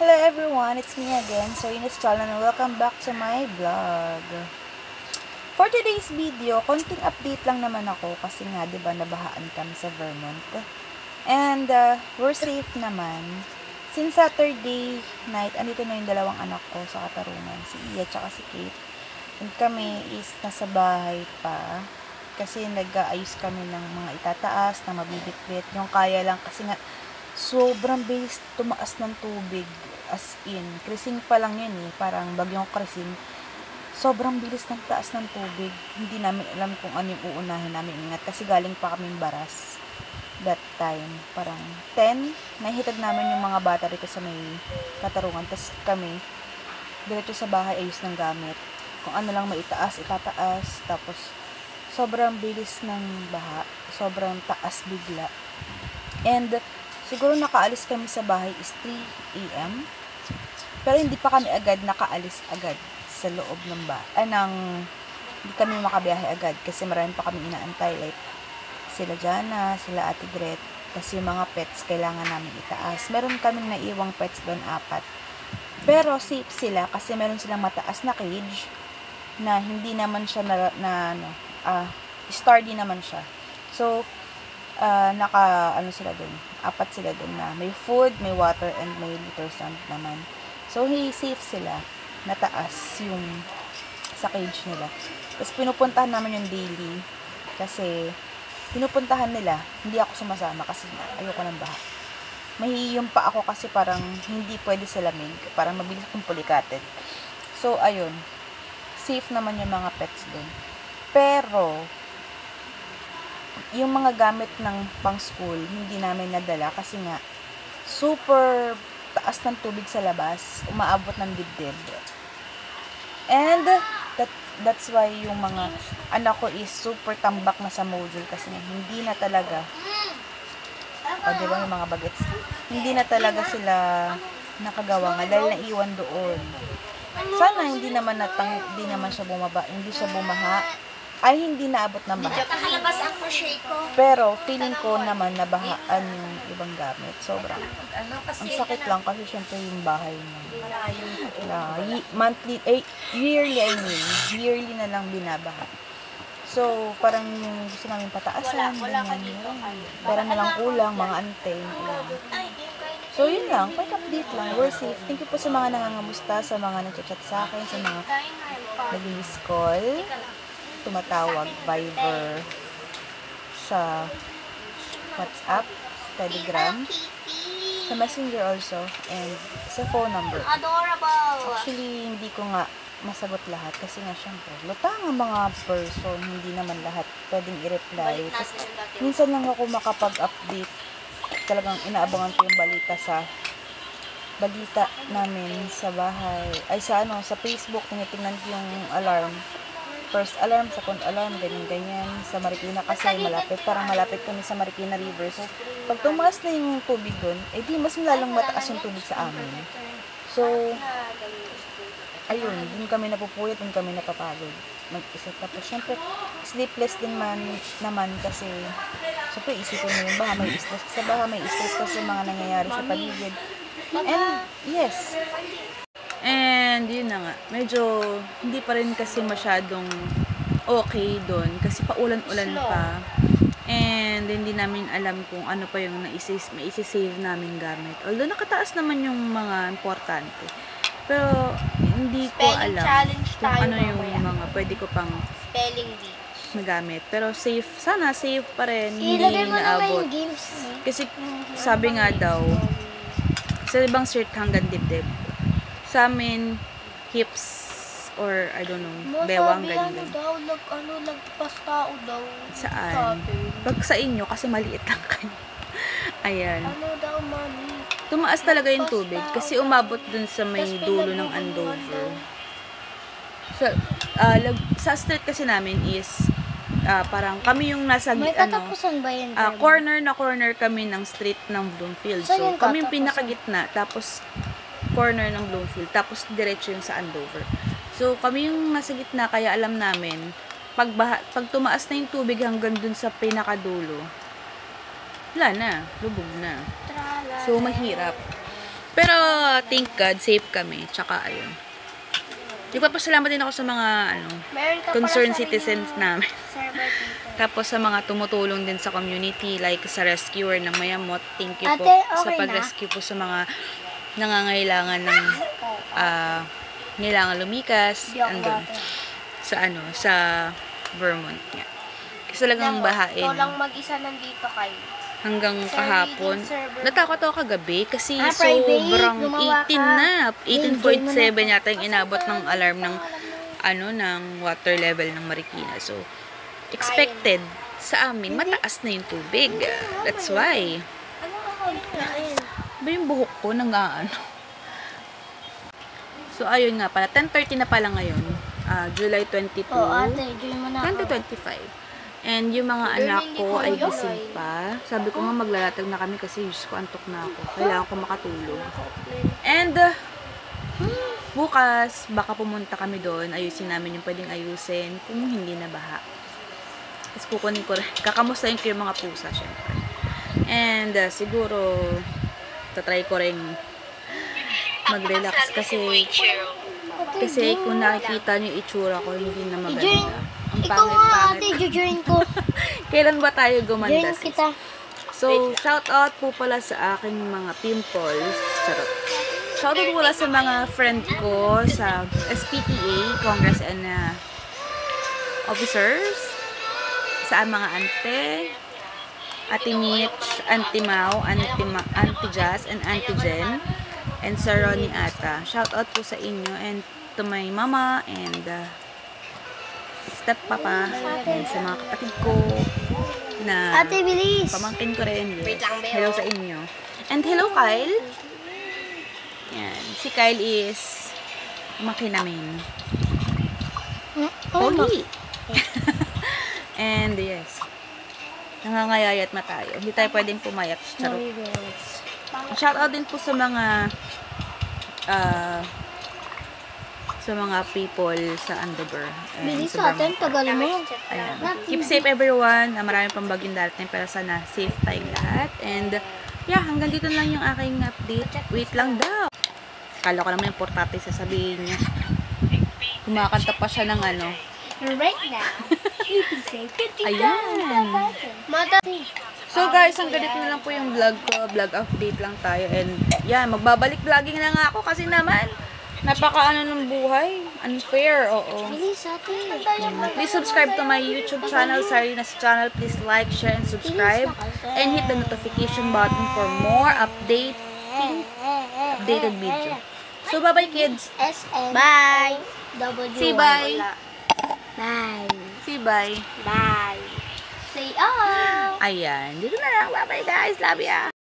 Hello everyone, it's me again, Serena's channel, and welcome back to my vlog. For today's video, konting update lang naman ako kasi nga 'di ba nabahaan kami sa Vermont. And we're safe naman. Since Saturday night, andito na yung dalawang anak ko sa Katarungan, si Iya at si Kate. And kami is nasa bahay pa kasi nag-aayos kami ng mga itataas na mabibitbit. Yung kaya lang kasi nga sobrang bilis tumaas ng tubig, as in, krising pa lang yun parang bagyong krising. Sobrang bilis ng taas ng tubig, hindi namin alam kung ano yung uunahin namin ingat kasi galing pa kaming Baras that time, parang 10, nahihitag namin yung mga bata rito sa may Katarungan, tapos kami diretso sa bahay ayos ng gamit, kung ano lang maitaas, itataas, tapos sobrang bilis ng baha, sobrang taas bigla. And siguro nakaalis kami sa bahay is 3 AM. Pero hindi pa kami agad nakaalis agad sa loob ng bahay. Hindi kami makabiyahe agad kasi marami pa kami inaantay. Like, sila Jana, sila Ate Gret. Kasi yung mga pets, kailangan namin itaas. Meron kaming naiiwang pets doon, 4. Pero safe sila kasi meron silang mataas na cage na hindi naman siya sturdy naman siya. So, sila doon. 4 sila doon na may food, may water, and may litter sand naman. So, safe sila. Nataas yung sa cage nila. Tapos, pinupuntahan namin yung daily. Kasi, pinupuntahan nila. Hindi ako sumasama kasi ayoko ng baha. Mahihiyong pa ako kasi parang hindi pwede sa lamig. Parang mabilis akong pulikated. So, ayun. Safe naman yung mga pets doon. Pero, yung mga gamit ng pang-school, hindi namin nadala kasi nga super taas ng tubig sa labas, umaabot ng dibdib. And that's why yung mga anak ko is super tambak na sa module kasi hindi na talaga, diba yung mga bagets, hindi na talaga sila nakagawa nga dahil naiwan doon. Sana hindi naman siya bumaba, hindi siya bumaha, ay hindi naabot ng baha. Pero feeling ko naman nabahaan yung ibang gamit. Sobrang ang sakit lang kasi syempre yung bahay mo. Yearly na lang binabaha. So, parang yung gusto namin pataasan, pera na lang kulang, mga antay. So, yun lang. Quick update lang. We're safe. Thank you po sa mga nangangamusta, sa mga nag-chat sa akin, sa mga nag-miss call, tumatawag, Viber, sa WhatsApp, Telegram, sa Messenger also, and sa phone number. Adorable! Actually, hindi ko nga masagot lahat kasi nga syempre, lutang ang mga person, hindi naman lahat pwedeng i-reply. Tapos, minsan lang ako makapag-update. Talagang inaabangan ko yung balita namin sa bahay, sa Facebook, tinitingnan ko yung alarm. First alarm, second alarm, ganyan. Sa Marikina kasi parang malapit kami sa Marikina River. So, pag tumaas na yung tubig doon, di mas lalong mataas yung tubig sa amin. So, ayun, dun kami napupuyat, dun kami napapagod mag-isa. Tapos, syempre, sleepless din naman kasi, syempre, isipin mo yung baha, may stress sa baha, may stress kasi mga nangyayari sa paligid. And, yes. And, yun na nga, medyo hindi pa rin kasi masyadong okay doon kasi paulan-ulan pa. And, hindi namin alam kung ano pa yung maisisave namin gamit. Although, nakataas naman yung mga importante. Pero, hindi ko alam kung ano yung mga pwede ko pang magamit. Pero, safe. Sana safe pa rin. Hindi naabot. Kasi, sabi nga daw, sa ibang shirt hanggang dibdib. Sa amin, hips, or I don't know, bewang, ganyan. Nagpas tao daw. Saan? Pag sa inyo, kasi maliit lang kayo. Ayan. Tumaas talaga yung tubig, kasi umabot dun sa may dulo ng Andover. So, sa street kasi namin is, parang kami yung nasa, corner na corner kami ng street ng Bloomfield. So, kami yung pinakagitna, tapos, corner ng Bloomfield, tapos diretso yung sa Andover. So, kami yung nasa gitna, kaya alam namin, pag tumaas na yung tubig hanggang dun sa pinakadulo, wala na, lubog na. So, mahirap. Pero, thank God, safe kami. Tsaka, ayun. Nagpapasalamat din ako sa mga, Meron ka concerned pala citizens namin. server dito. Tapos sa mga tumutulong din sa community, like sa rescuer ng Mayamot. Thank you po Ate, sa okay na? pag-rescue po sa mga nangangailangan ng kailangan lumikas. Andun. Sa Vermont nga. Kasi talagang bahain. Ikaw lang mag-isa nandito kayo. Hanggang kahapon. server. Natakot ako kagabi kasi Private, sobrang gumawa 18 ka. na. 18.7 yata yung inabot ng alarm ng ng water level ng Marikina. So, expected sa amin, mataas na yung tubig. That's why. Ba yung buhok ko nang So, ayun nga pala. 10:30 na pala ngayon. July 22. Ate, join mo na ako. 2025. And yung mga anak ko ay gising pa. Sabi ko nga maglalatag na kami kasi Diyos ko, antok na ako. Kailangan ko makatulog. And bukas, baka pumunta kami doon. Ayusin namin yung pwedeng ayusin kung hindi na baha. Tapos kukunin ko rin. Kakamustahin ko yung mga pusa, syempre. And siguro, tatry ko rin mag-relax kasi kung nakikita niyo yung itsura ko, hindi na maganda. Ang Ikaw nga ate, pangit-pangit. join ko. Kailan ba tayo gumanda? Join kita. So, shout out po pala sa aking mga pimples. Charot. Shout out pala sa mga friend ko sa SPTA, Congress and officers. Sa mga ante, Ate Mitch, Auntie Mau, Auntie Jazz, and Auntie Jen, and sa Ronnie Ata. Shout out po sa inyo and to my mama and step papa and sa mga kapatid ko na Ate, bilis. pamangkin ko rin. Yes. Hello sa inyo. And hello, Kyle. Yan. Si Kyle is pamangkin namin. Pogi. And yes. Nangangayayat na tayo. Hindi tayo pwedeng pumayat. Charot. Shout out din po sa mga people sa Andover. Bilis sa ate, Vermont. tagal mo. Ayan. Keep safe everyone. Marami pang bagyong darating pero sana safe tayong lahat. And yeah, hanggang dito lang yung aking update. Wait lang daw. Kala ko naman yung portate sasabihin niya. Kumakanta pa siya ng Right now, you can say 50,000. Ayan. So guys, hanggang dito na lang po yung vlog ko. Vlog update lang tayo. And yeah, magbabalik vlogging na nga ako kasi naman napaka ng buhay. Unfair, oo. Bilis ate. Please subscribe to my YouTube channel, Sarina's channel. Please like, share, and subscribe. And hit the notification button for more updated video. So, bye-bye kids. Bye. Say bye. Bye. Say bye. Bye. Say oh. Ayan. Dito na lang. Bye-bye guys. Love ya.